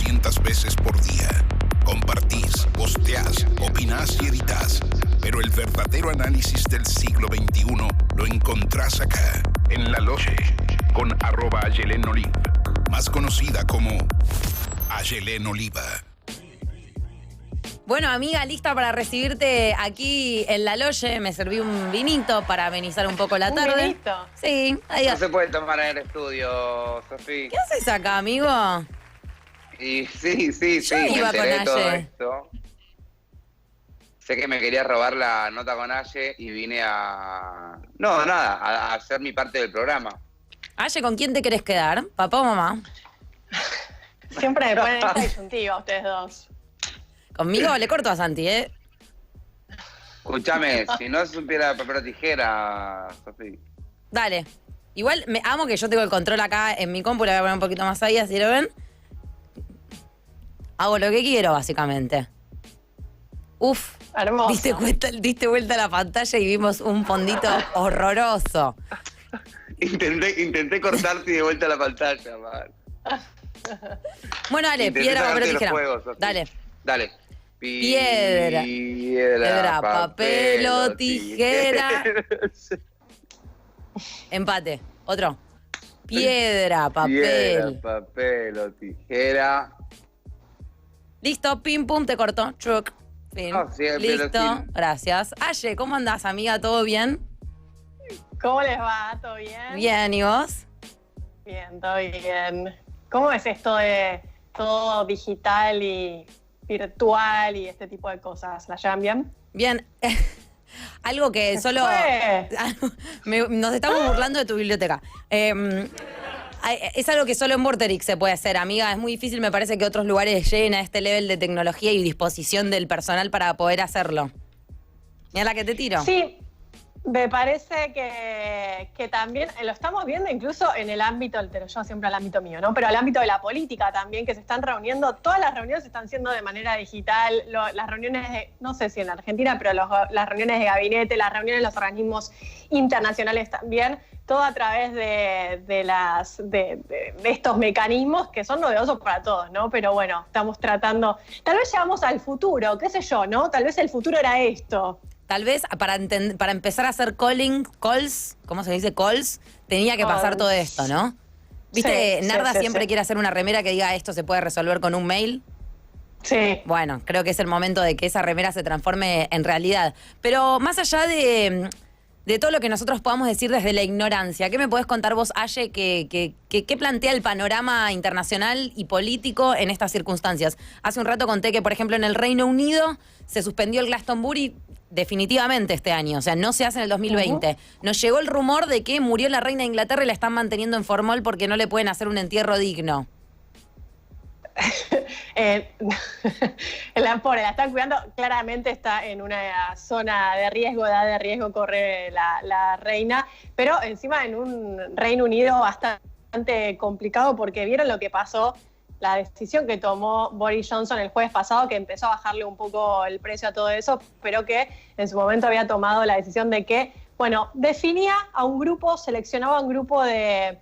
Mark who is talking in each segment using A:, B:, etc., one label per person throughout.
A: 200 veces por día. Compartís, posteás, opinás y editás. Pero el verdadero análisis del siglo XXI lo encontrás acá, en La Loge, con @AyelenOlive, más conocida como Ayelen Oliva.
B: Bueno, amiga, lista para recibirte aquí en La Loge. Me serví un vinito para amenizar un poco la tarde.
C: ¿Un vinito?
B: Sí. Ahí.
D: No se puede tomar en el estudio, Sofía.
B: ¿Qué haces acá, amigo?
D: Y sí,
B: Yo
D: me
B: iba
D: enteré
B: con
D: de todo
B: Aye.
D: esto. Sé que me quería robar la nota con Aye y vine a hacer mi parte del programa.
B: Aye, ¿con quién te querés quedar? ¿Papá o mamá?
C: Siempre me ponen esta disyuntiva ustedes dos.
B: Conmigo le corto a Santi, ¿eh?
D: Escúchame, si no supiera papel o tijera, Sofía.
B: Dale. Igual me amo que yo tengo el control acá en mi compu, le voy a poner un poquito más ahí, así lo ven. Hago lo que quiero, básicamente. Uf.
C: Hermoso.
B: Diste vuelta a la pantalla y vimos un fondito horroroso.
D: Intenté cortarte y de vuelta a la pantalla, man.
B: Bueno, dale,
D: Intenté
B: piedra, papel o
D: sacarte los
B: tijera.
D: juegos, Sofía.
B: Dale.
D: Piedra,
B: papel o tijera. Empate. Otro. Piedra, papel.
D: papel o tijera.
B: Listo, pim, pum, te cortó. Truc. Fin.
D: No, siempre
B: Listo,
D: lo tiro.
B: gracias. Aye, ¿cómo andás, amiga? ¿Todo bien?
C: ¿Cómo les va? ¿Todo bien?
B: Bien, ¿y vos?
C: Bien, todo bien. ¿Cómo es esto de todo digital y virtual y este tipo de cosas? ¿La llevan bien?
B: Bien. Algo que solo... Nos estamos burlando de tu biblioteca. Es algo que solo en Vorterix se puede hacer, amiga. Es muy difícil, me parece, que otros lugares lleguen a este nivel de tecnología y disposición del personal para poder hacerlo. Mira la que te tiro.
C: Sí, me parece que también lo estamos viendo incluso en el ámbito, yo siempre al ámbito mío, ¿no? Pero al ámbito de la política también, que se están reuniendo, todas las reuniones se están haciendo de manera digital, las reuniones, no sé si en Argentina, pero las reuniones de gabinete, las reuniones de los organismos internacionales también, todo a través de estos mecanismos que son novedosos para todos, ¿no? Pero bueno, estamos tratando, tal vez llegamos al futuro, qué sé yo, ¿no? Tal vez el futuro era esto.
B: Tal vez para empezar a hacer calls, ¿cómo se dice? Calls, tenía que pasar todo esto, ¿no? ¿Viste?
C: Sí,
B: Narda
C: sí,
B: siempre
C: sí.
B: quiere hacer una remera que diga esto se puede resolver con un mail.
C: Sí.
B: Bueno, creo que es el momento de que esa remera se transforme en realidad. Pero más allá de todo lo que nosotros podamos decir desde la ignorancia, ¿qué me podés contar vos, Aye, que plantea el panorama internacional y político en estas circunstancias? Hace un rato conté que, por ejemplo, en el Reino Unido se suspendió el Glastonbury definitivamente este año, o sea, no se hace en el 2020. Nos llegó el rumor de que murió la reina de Inglaterra y la están manteniendo en formol porque no le pueden hacer un entierro digno.
C: La pobre, la están cuidando, claramente está en una zona de riesgo, edad de riesgo corre la reina, pero encima en un Reino Unido bastante complicado porque vieron lo que pasó, la decisión que tomó Boris Johnson el jueves pasado, que empezó a bajarle un poco el precio a todo eso, pero que en su momento había tomado la decisión de que, bueno, definía a un grupo, seleccionaba a un grupo de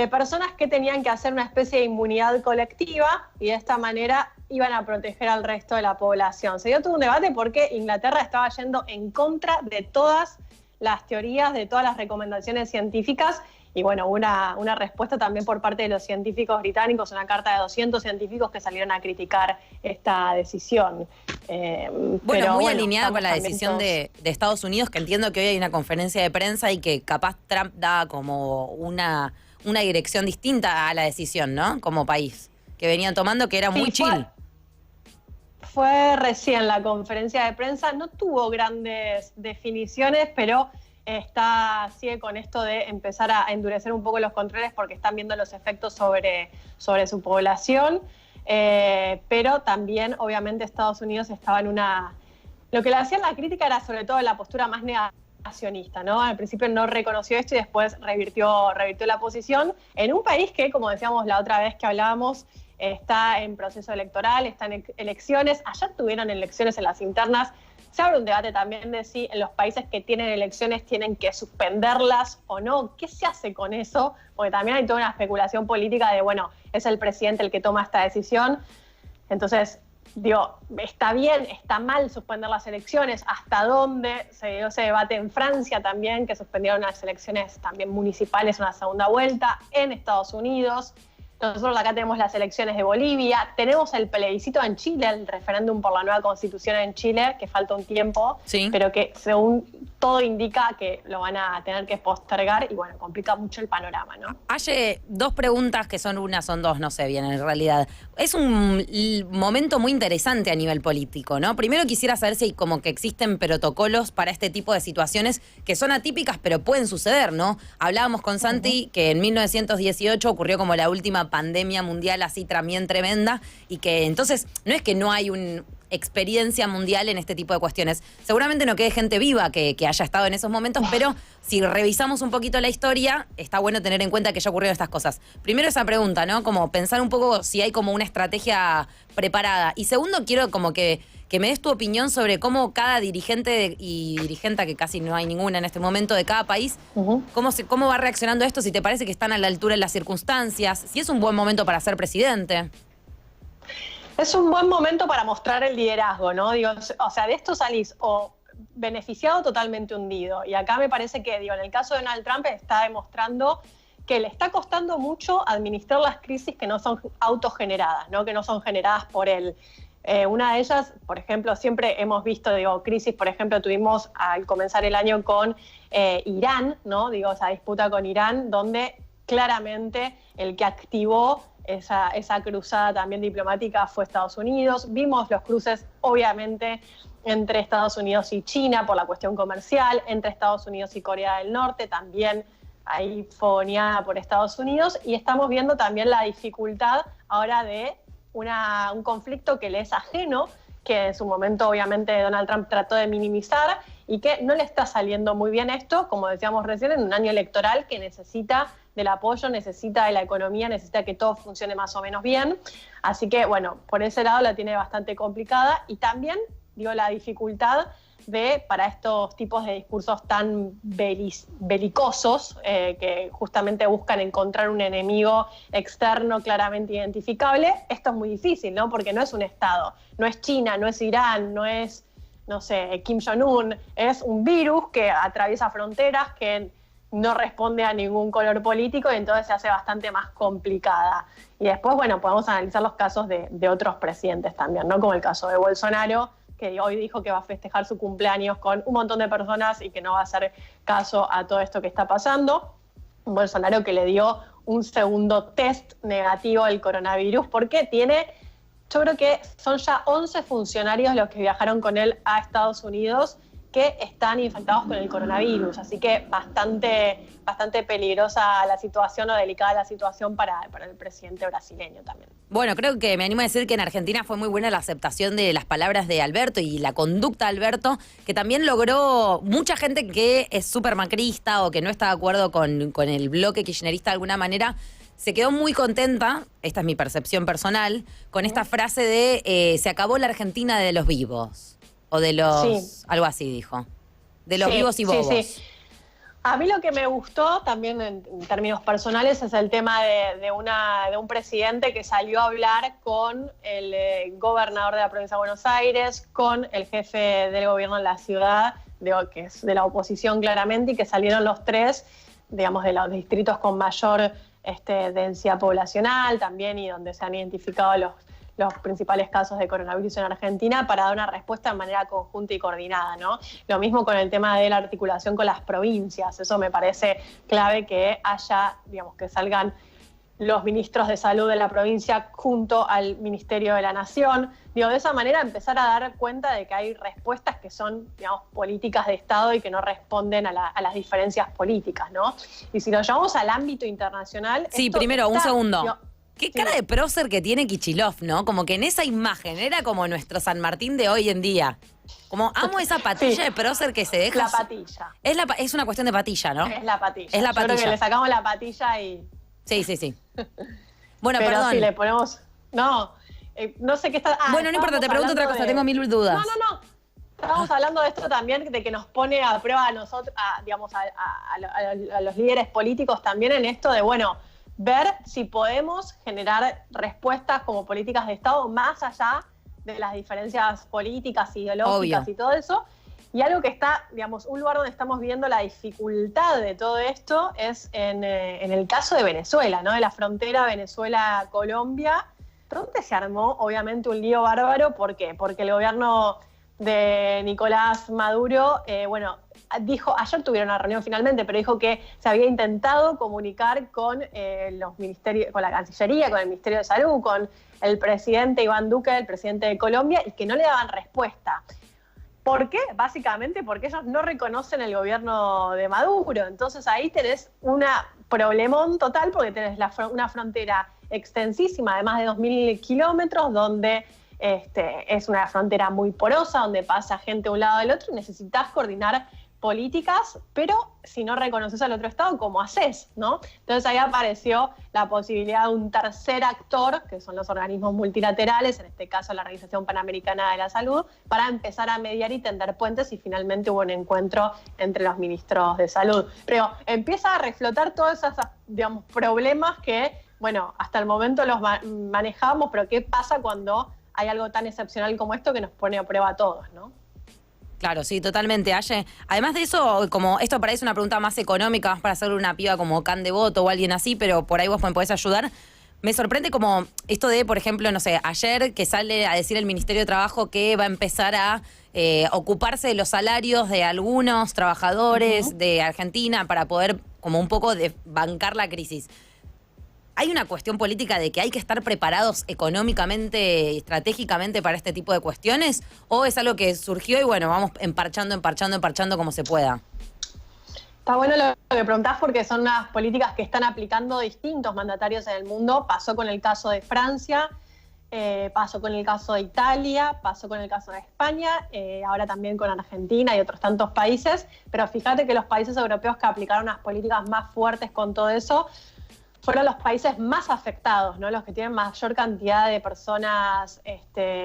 C: personas que tenían que hacer una especie de inmunidad colectiva y de esta manera iban a proteger al resto de la población. Se dio todo un debate porque Inglaterra estaba yendo en contra de todas las teorías, de todas las recomendaciones científicas y bueno, una respuesta también por parte de los científicos británicos, una carta de 200 científicos que salieron a criticar esta decisión.
B: Pero muy alineada con la decisión de Estados Unidos, que entiendo que hoy hay una conferencia de prensa y que capaz Trump da como una dirección distinta a la decisión, ¿no? Como país, que venían tomando, que era muy chill.
C: Fue recién la conferencia de prensa, no tuvo grandes definiciones, pero sigue con esto de empezar a endurecer un poco los controles porque están viendo los efectos sobre su población, pero también obviamente Estados Unidos estaba en lo que le hacían la crítica era sobre todo la postura más negacionista, ¿no? Al principio no reconoció esto y después revirtió la posición en un país que, como decíamos la otra vez que hablábamos, está en proceso electoral, está en elecciones. Ayer tuvieron elecciones en las internas. Se abre un debate también de si en los países que tienen elecciones tienen que suspenderlas o no. ¿Qué se hace con eso? Porque también hay toda una especulación política de, bueno, es el presidente el que toma esta decisión. Entonces, digo, ¿está bien, está mal suspender las elecciones? ¿Hasta dónde? Se dio ese debate en Francia también, que suspendieron las elecciones también municipales una segunda vuelta, en Estados Unidos. Nosotros acá tenemos las elecciones de Bolivia, tenemos el plebiscito en Chile, el referéndum por la nueva constitución en Chile, que falta un tiempo,
B: sí,
C: pero que según todo indica que lo van a tener que postergar y bueno, complica mucho el panorama, ¿no?
B: Hay dos preguntas que son una, son dos, no sé bien en realidad. Es un momento muy interesante a nivel político, ¿no? Primero quisiera saber si como que existen protocolos para este tipo de situaciones que son atípicas pero pueden suceder, ¿no? Hablábamos con Santi que en 1918 ocurrió como la última pandemia mundial así también tremenda y que entonces no es que no hay una experiencia mundial en este tipo de cuestiones. Seguramente no quede gente viva que haya estado en esos momentos, pero si revisamos un poquito la historia, está bueno tener en cuenta que ya ocurrieron estas cosas. Primero esa pregunta, ¿no? Como pensar un poco si hay como una estrategia preparada. Y segundo, quiero como que me des tu opinión sobre cómo cada dirigente y dirigenta, que casi no hay ninguna en este momento, de cada país, cómo va reaccionando a esto, si te parece que están a la altura en las circunstancias, si es un buen momento para ser presidente.
C: Es un buen momento para mostrar el liderazgo, ¿no? Digo, o sea, de esto salís o beneficiado o totalmente hundido. Y acá me parece que, digo, en el caso de Donald Trump está demostrando que le está costando mucho administrar las crisis que no son autogeneradas, ¿no? Que no son generadas por él. Una de ellas, por ejemplo, siempre hemos visto, digo, crisis, por ejemplo, tuvimos al comenzar el año con Irán, ¿no? Digo, esa disputa con Irán, donde claramente el que activó esa cruzada también diplomática fue Estados Unidos. Vimos los cruces, obviamente, entre Estados Unidos y China por la cuestión comercial, entre Estados Unidos y Corea del Norte, también ahí fogoneada por Estados Unidos, y estamos viendo también la dificultad ahora de un conflicto que le es ajeno, que en su momento obviamente Donald Trump trató de minimizar y que no le está saliendo muy bien esto, como decíamos recién, en un año electoral que necesita del apoyo, necesita de la economía, necesita que todo funcione más o menos bien. Así que, bueno, por ese lado la tiene bastante complicada y también, digo, la dificultad para estos tipos de discursos tan belicosos que justamente buscan encontrar un enemigo externo claramente identificable. Esto es muy difícil, ¿no? Porque no es un Estado, no es China, no es Irán, no es, no sé, Kim Jong-un, es un virus que atraviesa fronteras, que no responde a ningún color político y entonces se hace bastante más complicada. Y después, bueno, podemos analizar los casos de otros presidentes también, ¿no? Como el caso de Bolsonaro, que hoy dijo que va a festejar su cumpleaños con un montón de personas y que no va a hacer caso a todo esto que está pasando. Un Bolsonaro que le dio un segundo test negativo al coronavirus porque yo creo que son ya 11 funcionarios los que viajaron con él a Estados Unidos que están infectados con el coronavirus, así que bastante peligrosa la situación o delicada la situación para el presidente brasileño también.
B: Bueno, creo que me animo a decir que en Argentina fue muy buena la aceptación de las palabras de Alberto y la conducta de Alberto, que también logró mucha gente que es súper macrista o que no está de acuerdo con el bloque kirchnerista de alguna manera, se quedó muy contenta, esta es mi percepción personal, con esta frase de se acabó la Argentina de los vivos. O de los... Sí. Algo así dijo. De los vivos y bobos. Sí.
C: A mí lo que me gustó también en términos personales es el tema de un presidente que salió a hablar con el gobernador de la provincia de Buenos Aires, con el jefe del gobierno en la ciudad, que es de la oposición claramente, y que salieron los tres, digamos, de los distritos con mayor densidad poblacional también y donde se han identificado los principales casos de coronavirus en Argentina para dar una respuesta de manera conjunta y coordinada, ¿no? Lo mismo con el tema de la articulación con las provincias. Eso me parece clave que haya, digamos, que salgan los ministros de salud de la provincia junto al Ministerio de la Nación. Digo, de esa manera empezar a dar cuenta de que hay respuestas que son, digamos, políticas de Estado y que no responden a las diferencias políticas, ¿no? Y si lo llevamos al ámbito internacional...
B: Sí, primero, un segundo. Qué cara de prócer que tiene Kicillof, ¿no? Como que en esa imagen era como nuestro San Martín de hoy en día. Como amo esa patilla de prócer que se deja.
C: La patilla.
B: Es una cuestión de patilla, ¿no?
C: Es la patilla.
B: Es la patilla.
C: Yo creo que le sacamos la patilla y...
B: Sí. Bueno,
C: pero
B: perdón.
C: si le ponemos... No sé qué está...
B: Bueno, no importa, te pregunto otra cosa, tengo mil dudas.
C: No. estábamos hablando de esto también, de que nos pone a prueba a nosotros, digamos, a los líderes políticos también en esto de, bueno, ver si podemos generar respuestas como políticas de Estado más allá de las diferencias políticas, ideológicas. Obvio. Y todo eso. Y algo que está, digamos, un lugar donde estamos viendo la dificultad de todo esto es en el caso de Venezuela, ¿no? De la frontera Venezuela-Colombia, donde se armó, obviamente, un lío bárbaro. ¿Por qué? Porque el gobierno de Nicolás Maduro, dijo, ayer tuvieron una reunión finalmente, pero dijo que se había intentado comunicar con los ministerios, con la Cancillería, con el Ministerio de Salud, con el presidente Iván Duque, el presidente de Colombia, y que no le daban respuesta. ¿Por qué? Básicamente porque ellos no reconocen el gobierno de Maduro. Entonces ahí tenés un problemón total, porque tenés una frontera extensísima de más de 2.000 kilómetros, donde es una frontera muy porosa, donde pasa gente de un lado del otro, y necesitas coordinar políticas, pero si no reconoces al otro Estado, ¿cómo haces, no? Entonces ahí apareció la posibilidad de un tercer actor, que son los organismos multilaterales, en este caso la Organización Panamericana de la Salud, para empezar a mediar y tender puentes, y finalmente hubo un encuentro entre los ministros de salud. Pero empieza a reflotar todos esos, digamos, problemas que, bueno, hasta el momento los manejábamos, pero ¿qué pasa cuando hay algo tan excepcional como esto que nos pone a prueba a todos, ¿no?
B: Claro, sí, totalmente, Aye. Además de eso, como esto parece una pregunta más económica, más para hacerle una piba como Can Devoto o alguien así, pero por ahí vos me podés ayudar. Me sorprende como esto de, por ejemplo, no sé, ayer que sale a decir el Ministerio de Trabajo que va a empezar a ocuparse de los salarios de algunos trabajadores de Argentina para poder como un poco de bancar la crisis. ¿Hay una cuestión política de que hay que estar preparados económicamente, estratégicamente para este tipo de cuestiones? ¿O es algo que surgió y bueno, vamos emparchando como se pueda?
C: Está bueno lo que preguntás, porque son unas políticas que están aplicando distintos mandatarios en el mundo. Pasó con el caso de Francia, pasó con el caso de Italia, pasó con el caso de España, ahora también con Argentina y otros tantos países. Pero fíjate que los países europeos que aplicaron unas políticas más fuertes con todo eso fueron los países más afectados, ¿no? Los que tienen mayor cantidad de personas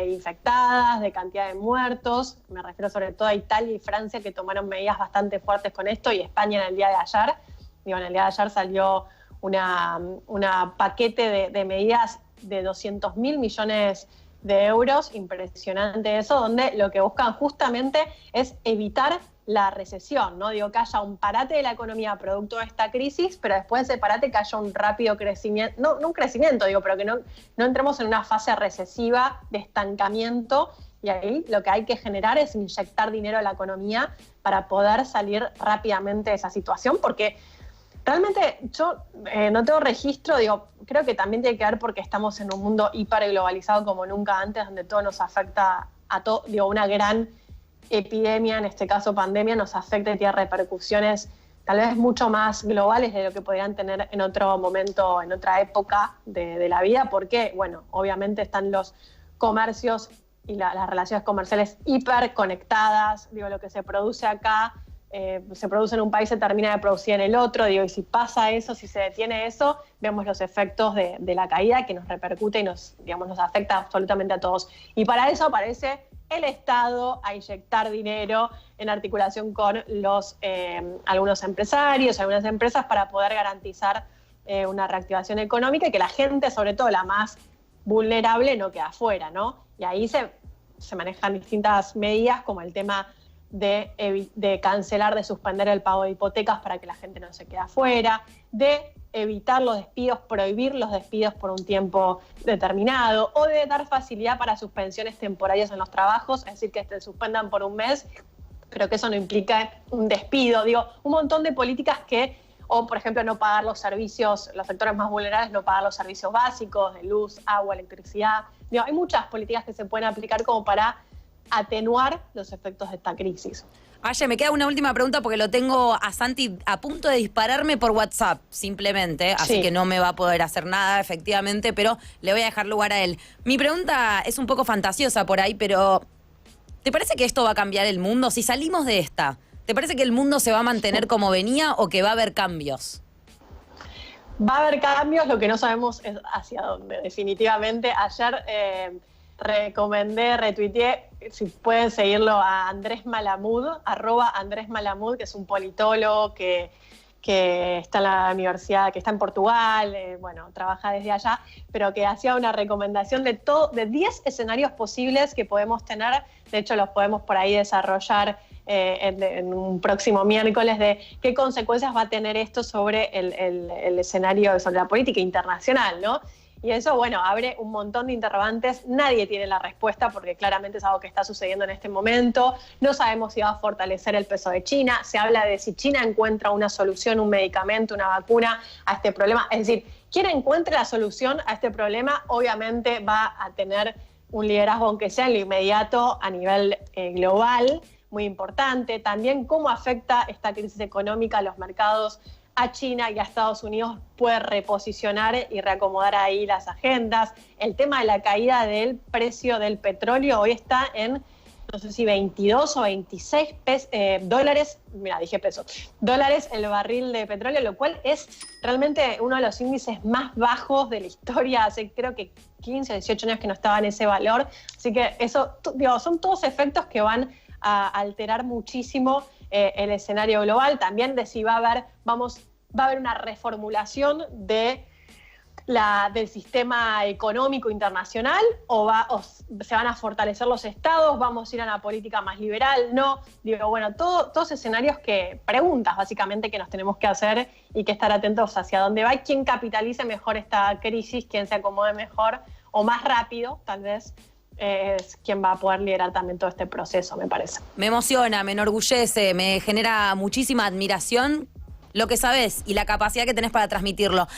C: infectadas, de cantidad de muertos. Me refiero sobre todo a Italia y Francia, que tomaron medidas bastante fuertes con esto, y España en el día de ayer. Digo, en el día de ayer salió una paquete de medidas de 200.000 millones de euros, impresionante eso, donde lo que buscan justamente es evitar la recesión, ¿no? Digo, que haya un parate de la economía producto de esta crisis, pero después de ese parate que haya un rápido crecimiento, no un crecimiento, digo, pero que no entremos en una fase recesiva de estancamiento, y ahí lo que hay que generar es inyectar dinero a la economía para poder salir rápidamente de esa situación, porque realmente yo no tengo registro, digo, creo que también tiene que ver porque estamos en un mundo hiperglobalizado como nunca antes, donde todo nos afecta a todo, digo, una gran epidemia, en este caso pandemia, nos afecta y tiene repercusiones tal vez mucho más globales de lo que podrían tener en otro momento, en otra época de la vida, porque, bueno, obviamente están los comercios y las relaciones comerciales hiperconectadas. Digo, lo que se produce acá, se produce en un país, se termina de producir en el otro, digo, y si pasa eso, si se detiene eso, vemos los efectos de la caída que nos repercute y nos afecta absolutamente a todos. Y para eso aparece el Estado a inyectar dinero en articulación con algunos empresarios, algunas empresas, para poder garantizar una reactivación económica y que la gente, sobre todo la más vulnerable, no quede afuera, ¿no? Y ahí se manejan distintas medidas, como el tema de cancelar, de suspender el pago de hipotecas para que la gente no se quede afuera, de evitar los despidos, prohibir los despidos por un tiempo determinado, o de dar facilidad para suspensiones temporarias en los trabajos, es decir, que te suspendan por un mes, pero que eso no implica un despido. Digo, un montón de políticas o por ejemplo no pagar los servicios, los sectores más vulnerables no pagar los servicios básicos de luz, agua, electricidad. Digo, hay muchas políticas que se pueden aplicar como para atenuar los efectos de esta crisis.
B: Aye, me queda una última pregunta porque lo tengo a Santi a punto de dispararme por WhatsApp, simplemente, así que no me va a poder hacer nada, efectivamente, pero le voy a dejar lugar a él. Mi pregunta es un poco fantasiosa por ahí, pero ¿te parece que esto va a cambiar el mundo? Si salimos de esta, ¿te parece que el mundo se va a mantener como venía o que va a haber cambios?
C: Va a haber cambios, lo que no sabemos es hacia dónde, definitivamente. Ayer recomendé, retuiteé, si pueden seguirlo a Andrés Malamud, @AndrésMalamud, que es un politólogo que está en la universidad, que está en Portugal, bueno, trabaja desde allá, pero que hacía una recomendación de 10 escenarios posibles que podemos tener. De hecho, los podemos por ahí desarrollar en un próximo miércoles, de qué consecuencias va a tener esto sobre el escenario, sobre la política internacional, ¿no? Y eso, bueno, abre un montón de interrogantes. Nadie tiene la respuesta porque claramente es algo que está sucediendo en este momento. No sabemos si va a fortalecer el peso de China. Se habla de si China encuentra una solución, un medicamento, una vacuna a este problema. Es decir, quien encuentre la solución a este problema obviamente va a tener un liderazgo, aunque sea en lo inmediato, a nivel global, muy importante. También cómo afecta esta crisis económica a los mercados, a China y a Estados Unidos, puede reposicionar y reacomodar ahí las agendas. El tema de la caída del precio del petróleo hoy está en, no sé si 22 o 26 dólares, mira, dije pesos, dólares el barril de petróleo, lo cual es realmente uno de los índices más bajos de la historia. Hace creo que 15 o 18 años que no estaba en ese valor. Así que eso, digo, son todos efectos que van a alterar muchísimo el escenario global. También de si va a haber una reformulación del sistema económico internacional o se van a fortalecer los estados, vamos a ir a una política más liberal, no. Digo, bueno, todos escenarios preguntas básicamente que nos tenemos que hacer y que estar atentos hacia dónde va y quién capitalice mejor esta crisis, quién se acomode mejor o más rápido, tal vez, es quien va a poder liderar también todo este proceso, me parece.
B: Me emociona, me enorgullece, me genera muchísima admiración lo que sabés y la capacidad que tenés para transmitirlo.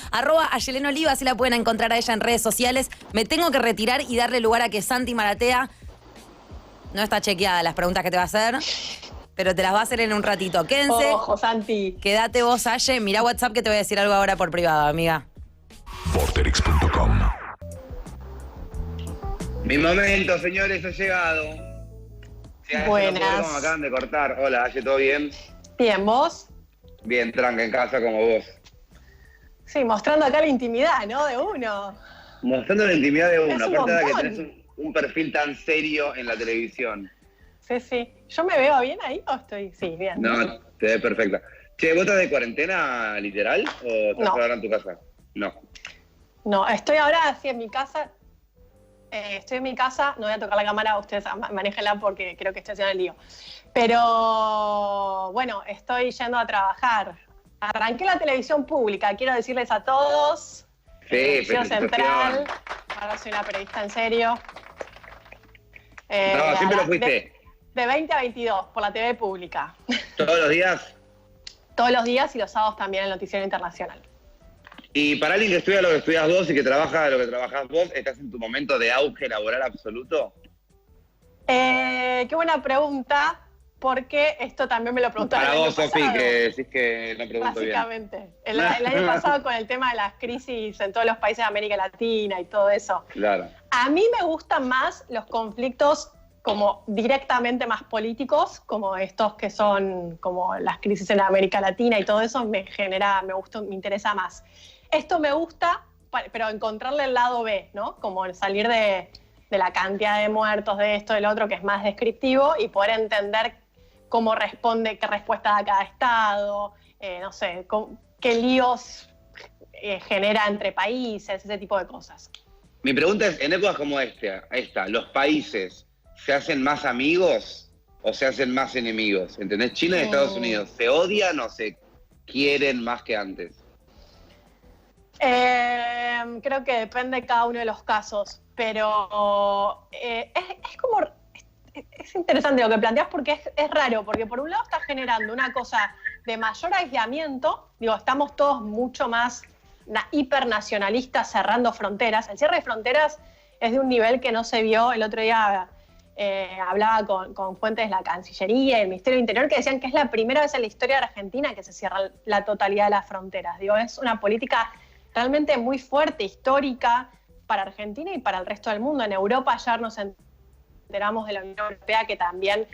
B: @Ayelén Oliva, así la pueden encontrar a ella en redes sociales. Me tengo que retirar y darle lugar a que Santi Maratea, no está chequeada las preguntas que te va a hacer, pero te las va a hacer en un ratito. Quédense.
C: Ojo, Santi.
B: Quédate vos, Aye. Mirá WhatsApp que te voy a decir algo ahora por privado, amiga.
A: Vorterix.com.
D: Mi momento, señores, ha llegado. Sí,
C: Buenas.
D: No, me acaban de cortar. Hola, Aye, ¿todo bien?
C: Bien, ¿vos?
D: Bien, tranca, en casa como vos.
C: Sí, mostrando acá la intimidad, ¿no? De uno.
D: Mostrando la intimidad de uno.
C: Es un
D: Aparte de que
C: montón.
D: tenés un perfil tan serio en la televisión.
C: Sí, sí. ¿Yo me veo bien ahí o estoy? Sí, bien.
D: No, te ves perfecta. Che, ¿vos estás de cuarentena literal o estás
C: No.
D: ahora en tu casa? No.
C: No, estoy ahora así en mi casa. Estoy en mi casa, no voy a tocar la cámara, ustedes manéjenla porque creo que estoy haciendo el lío. Pero bueno, estoy yendo a trabajar. Arranqué la televisión pública, quiero decirles a todos.
D: Sí,
C: Televisión
D: felicitaciones.
C: Central. Ahora soy una periodista en serio.
D: No, siempre lo fuiste.
C: De 20 a 22 por la TV pública.
D: ¿Todos los días?
C: Todos los días y los sábados también en el Noticiero Internacional.
D: Y para alguien que estudia lo que estudias vos y que trabaja lo que trabajás vos, ¿estás en tu momento de auge laboral absoluto?
C: Qué buena pregunta, porque esto también me lo preguntaron
D: Para
C: el
D: vos,
C: año
D: Sofi,
C: pasado.
D: que decís que no pregunto bien.
C: Básicamente. El año pasado con el tema de las crisis en todos los países de América Latina y todo eso.
D: Claro.
C: A mí me gustan más los conflictos como directamente más políticos, como estos que son como las crisis en América Latina y todo eso, me interesa más. Esto me gusta, pero encontrarle el lado B, ¿no? Como el salir de la cantidad de muertos, de esto, del otro, que es más descriptivo, y poder entender cómo responde, qué respuesta da cada estado, no sé, qué líos genera entre países, ese tipo de cosas.
D: Mi pregunta es, en épocas como esta, ¿los países se hacen más amigos o se hacen más enemigos? ¿Entendés? China y Estados Unidos, ¿se odian o se quieren más que antes?
C: Creo que depende de cada uno de los casos, pero es interesante lo que planteas porque es raro, porque por un lado está generando una cosa de mayor aislamiento, digo, estamos todos mucho más hipernacionalistas cerrando fronteras. El cierre de fronteras es de un nivel que no se vio. El otro día hablaba con fuentes de la Cancillería y el Ministerio del Interior que decían que es la primera vez en la historia de Argentina que se cierra la totalidad de las fronteras. Digo, es una política realmente muy fuerte, histórica para Argentina y para el resto del mundo. En Europa ayer nos enteramos de la Unión Europea que también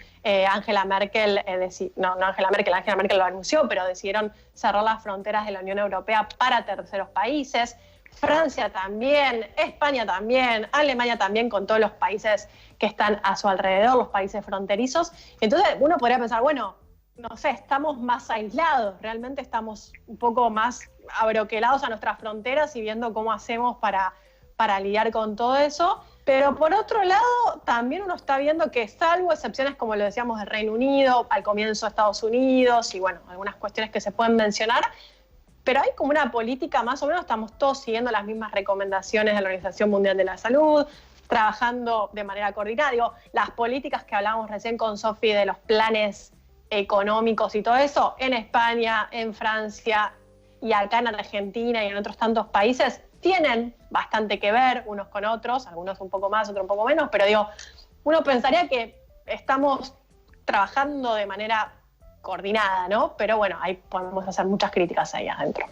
C: Angela Merkel lo anunció, pero decidieron cerrar las fronteras de la Unión Europea para terceros países. Francia también, España también, Alemania también, con todos los países que están a su alrededor, los países fronterizos. Entonces uno podría pensar, bueno, no sé, estamos más aislados, realmente estamos un poco más abroquelados a nuestras fronteras y viendo cómo hacemos para lidiar con todo eso. Pero por otro lado, también uno está viendo que, salvo excepciones como lo decíamos del Reino Unido, al comienzo Estados Unidos y bueno, algunas cuestiones que se pueden mencionar, pero hay como una política más o menos, estamos todos siguiendo las mismas recomendaciones de la Organización Mundial de la Salud, trabajando de manera coordinada. Digo, las políticas que hablábamos recién con Sofi de los planes económicos y todo eso, en España, en Francia y acá en Argentina y en otros tantos países, tienen bastante que ver unos con otros, algunos un poco más, otros un poco menos, pero digo, uno pensaría que estamos trabajando de manera coordinada, ¿no? Pero bueno, ahí podemos hacer muchas críticas ahí adentro.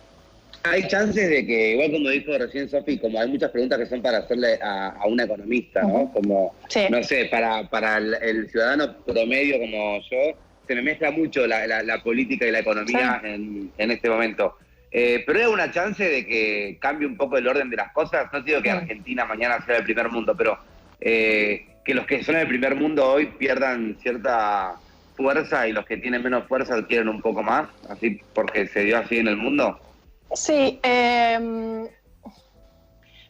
D: Hay chances de que, igual como dijo recién Sofi, como hay muchas preguntas que son para hacerle a una economista, ¿no? Como, sí, no sé, para el ciudadano promedio como yo, se me mezcla mucho la política y la economía, sí, en este momento. Pero hay una chance de que cambie un poco el orden de las cosas. No digo que Argentina mañana sea el primer mundo, pero que los que son el primer mundo hoy pierdan cierta fuerza y los que tienen menos fuerza adquieren un poco más, así porque se dio así en el mundo.
C: Sí,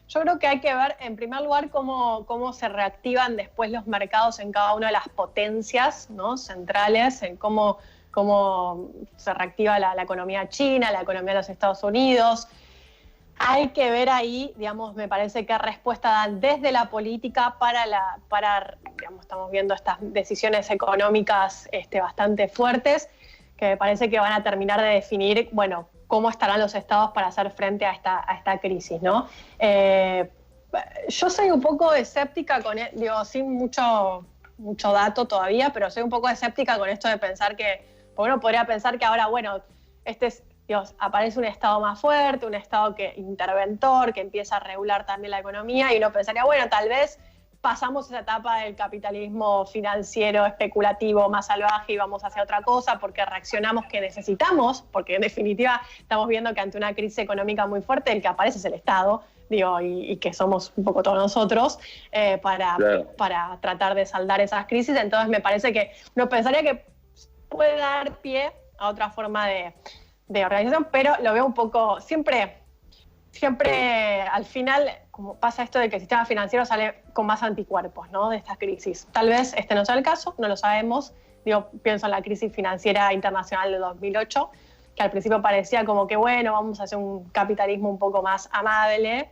C: yo creo que hay que ver, en primer lugar, cómo se reactivan después los mercados en cada una de las potencias, ¿no?, centrales, en cómo se reactiva la economía china, la economía de los Estados Unidos. Hay que ver ahí, digamos, me parece qué respuesta dan desde la política para digamos, estamos viendo estas decisiones económicas bastante fuertes, que me parece que van a terminar de definir, bueno, cómo estarán los estados para hacer frente a esta crisis, ¿no? Yo soy un poco escéptica digo, sin mucho dato todavía, pero soy un poco escéptica con esto de pensar porque uno podría pensar que ahora, bueno, aparece un Estado más fuerte, un Estado interventor, que empieza a regular también la economía, y uno pensaría, bueno, tal vez pasamos esa etapa del capitalismo financiero especulativo más salvaje y vamos hacia otra cosa porque reaccionamos que necesitamos, porque en definitiva estamos viendo que ante una crisis económica muy fuerte el que aparece es el Estado, digo, y que somos un poco todos nosotros para tratar de saldar esas crisis. Entonces me parece que uno pensaría que puede dar pie a otra forma de organización, pero lo veo un poco, siempre al final, como pasa esto de que el sistema financiero sale con más anticuerpos, ¿no?, de estas crisis. Tal vez este no sea el caso, no lo sabemos. Digo, pienso en la crisis financiera internacional de 2008, que al principio parecía como que, bueno, vamos a hacer un capitalismo un poco más amable,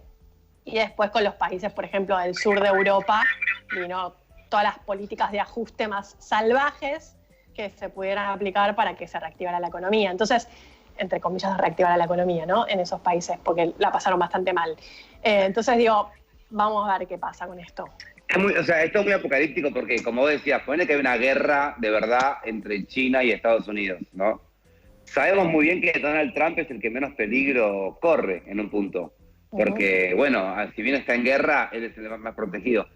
C: y después con los países, por ejemplo, del sur de Europa, vino todas las políticas de ajuste más salvajes que se pudieran aplicar para que se reactivara la economía. Entonces, entre comillas, reactivar la economía, ¿no?, en esos países, porque la pasaron bastante mal. Entonces digo, vamos a ver qué pasa con esto.
D: Esto es muy apocalíptico porque, como vos decías, pone que hay una guerra de verdad entre China y Estados Unidos, ¿no? Sabemos muy bien que Donald Trump es el que menos peligro corre en un punto, porque, bueno, si bien está en guerra, él es el más protegido.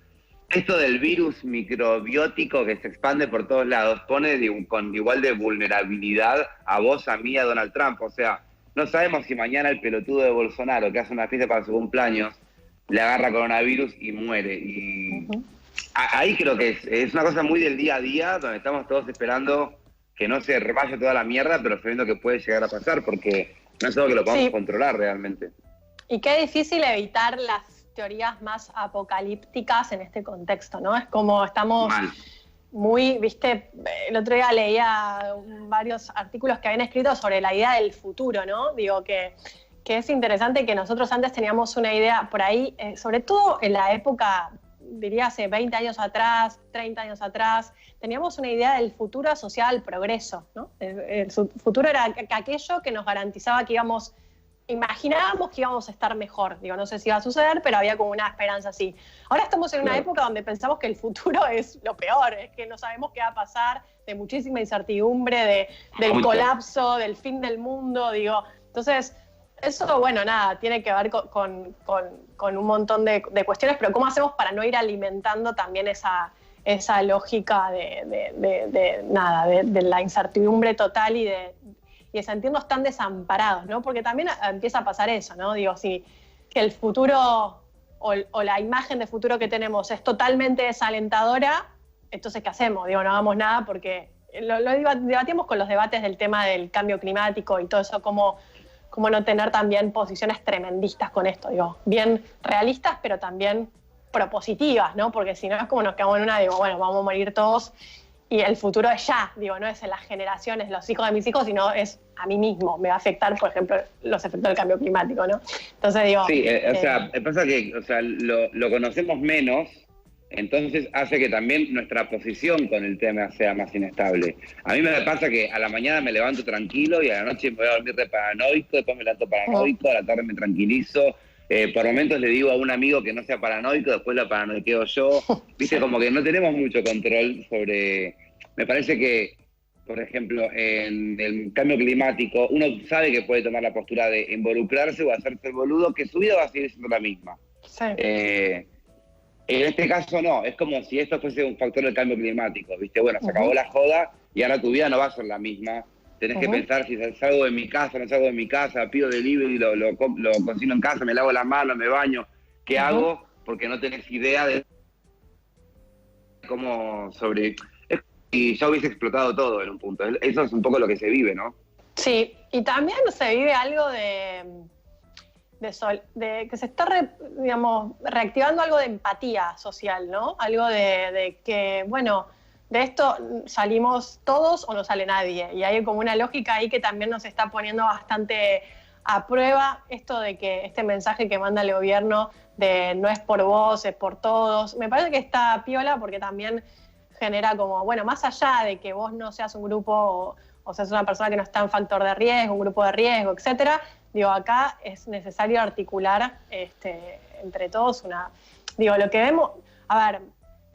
D: Esto del virus microbiótico que se expande por todos lados pone con igual de vulnerabilidad a vos, a mí, a Donald Trump. O sea, no sabemos si mañana el pelotudo de Bolsonaro, que hace una fiesta para su cumpleaños, le agarra coronavirus y muere. Y ahí creo que es una cosa muy del día a día, donde estamos todos esperando que no se vaya toda la mierda, pero sabiendo que puede llegar a pasar, porque no es algo que lo podamos controlar realmente.
C: Y qué difícil evitar las teorías más apocalípticas en este contexto, ¿no? Es como estamos muy, viste, el otro día leía varios artículos que habían escrito sobre la idea del futuro, ¿no? Digo que es interesante que nosotros antes teníamos una idea por ahí, sobre todo en la época, diría hace 20 años atrás, 30 años atrás, teníamos una idea del futuro asociada al progreso, ¿no? El futuro era aquello que nos garantizaba que imaginábamos que íbamos a estar mejor. Digo, no sé si va a suceder, pero había como una esperanza así. Ahora estamos en una época donde pensamos que el futuro es lo peor, es que no sabemos qué va a pasar, de muchísima incertidumbre, del colapso, del fin del mundo, digo. Entonces, eso, bueno, nada, tiene que ver con un montón de cuestiones, pero ¿cómo hacemos para no ir alimentando también esa lógica de la incertidumbre total y de sentirnos tan desamparados, ¿no? Porque también empieza a pasar eso, ¿no? Digo, si que el futuro o la imagen de futuro que tenemos es totalmente desalentadora, entonces ¿qué hacemos? Digo, no hagamos nada porque lo debatimos con los debates del tema del cambio climático y todo eso, cómo no tener también posiciones tremendistas con esto, digo, bien realistas, pero también propositivas, ¿no? Porque si no es como nos quedamos en una, digo, bueno, vamos a morir todos y el futuro es ya, digo, no es en las generaciones, los hijos de mis hijos, sino es a mí mismo, me va a afectar, por ejemplo, los efectos del cambio climático, ¿no? Entonces digo...
D: Sí, o sea, pasa que lo conocemos menos, entonces hace que también nuestra posición con el tema sea más inestable. A mí me pasa que a la mañana me levanto tranquilo y a la noche me voy a dormir de paranoico, después me levanto paranoico, a la tarde me tranquilizo. Por momentos le digo a un amigo que no sea paranoico, después lo paranoiqueo yo. Viste, como que no tenemos mucho control sobre... Me parece que, por ejemplo, en el cambio climático, uno sabe que puede tomar la postura de involucrarse o hacerse el boludo, que su vida va a seguir siendo la misma.
C: Sí.
D: En este caso no, es como si esto fuese un factor del cambio climático, ¿viste? Bueno, se acabó la joda y ahora tu vida no va a ser la misma. Tenés que pensar si salgo de mi casa, no salgo de mi casa, pido delivery, lo cocino en casa, me lavo las manos, me baño. ¿Qué hago? Porque no tenés idea de cómo sobre... Y ya hubiese explotado todo en un punto. Eso es un poco lo que se vive, ¿no?
C: Sí, y también se vive algo de que se está, reactivando algo de empatía social, ¿no? Algo de que, bueno, de esto salimos todos o no sale nadie. Y hay como una lógica ahí que también nos está poniendo bastante a prueba esto de que este mensaje que manda el gobierno de no es por vos, es por todos. Me parece que está piola porque también genera como, bueno, más allá de que vos no seas un grupo o seas una persona que no está en factor de riesgo, un grupo de riesgo, etcétera, digo, acá es necesario articular entre todos lo que vemos, a ver,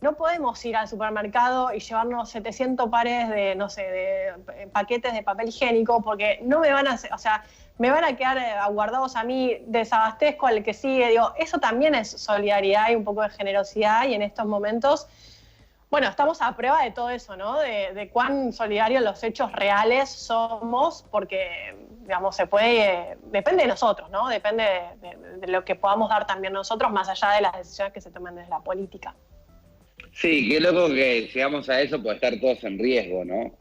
C: no podemos ir al supermercado y llevarnos 700 pares de paquetes de papel higiénico porque no me van a hacer, o sea, me van a quedar aguardados a mí, desabastezco al que sigue, digo, eso también es solidaridad y un poco de generosidad y en estos momentos, bueno, estamos a prueba de todo eso, ¿no? De cuán solidarios los hechos reales somos, porque, digamos, depende de nosotros, ¿no? Depende de lo que podamos dar también nosotros, más allá de las decisiones que se tomen desde la política.
D: Sí, qué loco que llegamos a eso por estar todos en riesgo, ¿no?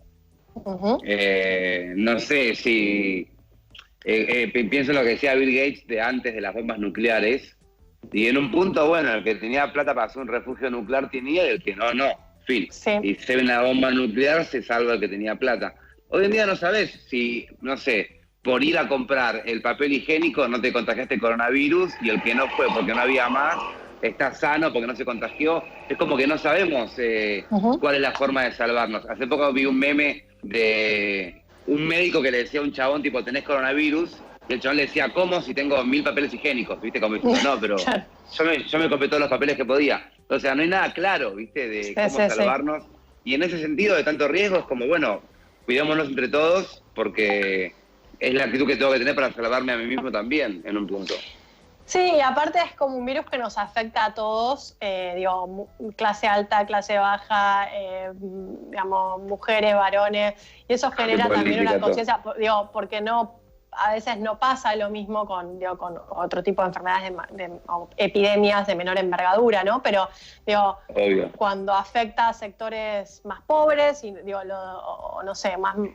D: No sé si... pienso en lo que decía Bill Gates de antes de las bombas nucleares, y en un punto, bueno, el que tenía plata para hacer un refugio nuclear tenía y el que no. Fin.
C: Sí.
D: Y se ve una bomba nuclear, se salva el que tenía plata. Hoy en día no sabes si, no sé, por ir a comprar el papel higiénico no te contagiaste coronavirus y el que no fue porque no había más está sano porque no se contagió. Es como que no sabemos cuál es la forma de salvarnos. Hace poco vi un meme de un médico que le decía a un chabón, tipo, tenés coronavirus, y el chabón le decía, ¿cómo? Si tengo 1000 papeles higiénicos, ¿viste? Como diciendo, no, pero yo me compré todos los papeles que podía. O sea, no hay nada claro, ¿viste? De cómo salvarnos. Y en ese sentido, de tanto riesgo, es como, bueno, cuidémonos entre todos, porque es la actitud que tengo que tener para salvarme a mí mismo también, en un punto.
C: Sí, y aparte es como un virus que nos afecta a todos, clase alta, clase baja, digamos, mujeres, varones, y eso genera también una conciencia, porque a veces no pasa lo mismo con otro tipo de enfermedades o epidemias de menor envergadura, ¿no? Pero, cuando afecta a sectores más pobres,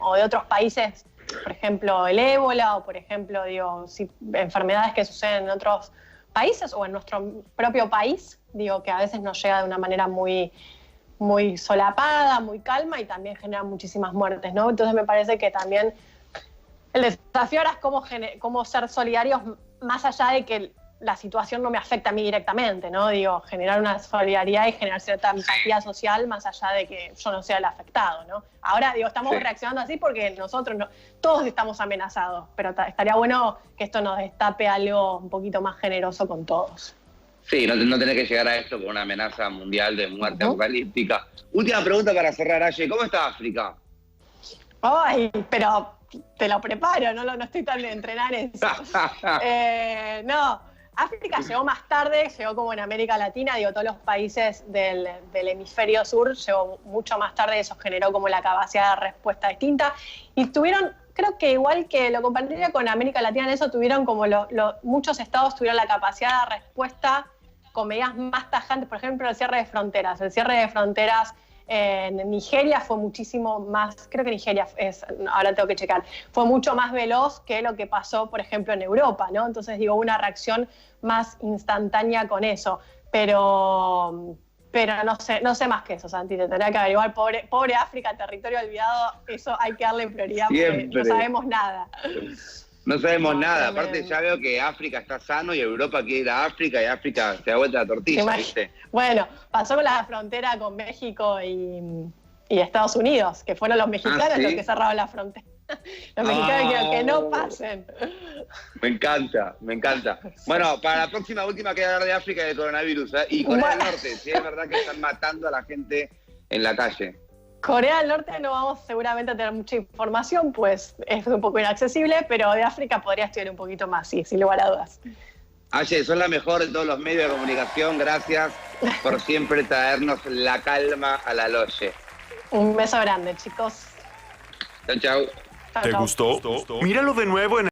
C: o de otros países, por ejemplo, el ébola, o por ejemplo, enfermedades que suceden en otros países o en nuestro propio país, que a veces nos llega de una manera muy, muy solapada, muy calma y también genera muchísimas muertes, ¿no? Entonces me parece que también el desafío ahora es cómo ser solidarios más allá de que la situación no me afecta a mí directamente, ¿no? Generar una solidaridad y generar cierta empatía social más allá de que yo no sea el afectado, ¿no? Ahora, estamos reaccionando así porque todos estamos amenazados, pero estaría bueno que esto nos destape algo un poquito más generoso con todos.
D: Sí, no tenés que llegar a esto con una amenaza mundial de muerte apocalíptica. Última pregunta para cerrar, Aye, ¿cómo está África?
C: Ay, pero te lo preparo, no estoy tan entrenada en eso. África llegó más tarde, llegó como en América Latina, todos los países del hemisferio sur llegó mucho más tarde, eso generó como la capacidad de respuesta distinta. Y tuvieron creo que igual que lo compartiría con América Latina, en eso tuvieron como muchos estados tuvieron la capacidad de respuesta con medidas más tajantes, por ejemplo, el cierre de fronteras. El cierre de fronteras en Nigeria fue muchísimo más, creo que Nigeria ahora tengo que checar, fue mucho más veloz que lo que pasó, por ejemplo, en Europa, ¿no? Entonces, digo, una reacción más instantánea con eso. Pero no sé más que eso, Santi, te tendría que averiguar. Pobre África, territorio olvidado, eso hay que darle prioridad porque no sabemos nada.
D: No sabemos nada, aparte ya veo que África está sano y Europa quiere ir a África y África se da vuelta la tortilla, ¿viste?
C: Bueno, pasó con la frontera con México y Estados Unidos, que fueron los mexicanos los que cerraron la frontera. Los mexicanos dijeron que no pasen.
D: Me encanta. Bueno, para la próxima última que hablar de África y del coronavirus, ¿eh? Y Corea del Norte, si es verdad que están matando a la gente en la calle.
C: Corea del Norte no vamos seguramente a tener mucha información, pues es un poco inaccesible, pero de África podría estudiar un poquito más, sí, sin lugar a dudas.
D: Aye, son la mejor de todos los medios de comunicación, gracias por siempre traernos la calma a la loye.
C: Un beso grande, chicos.
D: Chau.
E: ¿Te gustó? Míralo de nuevo en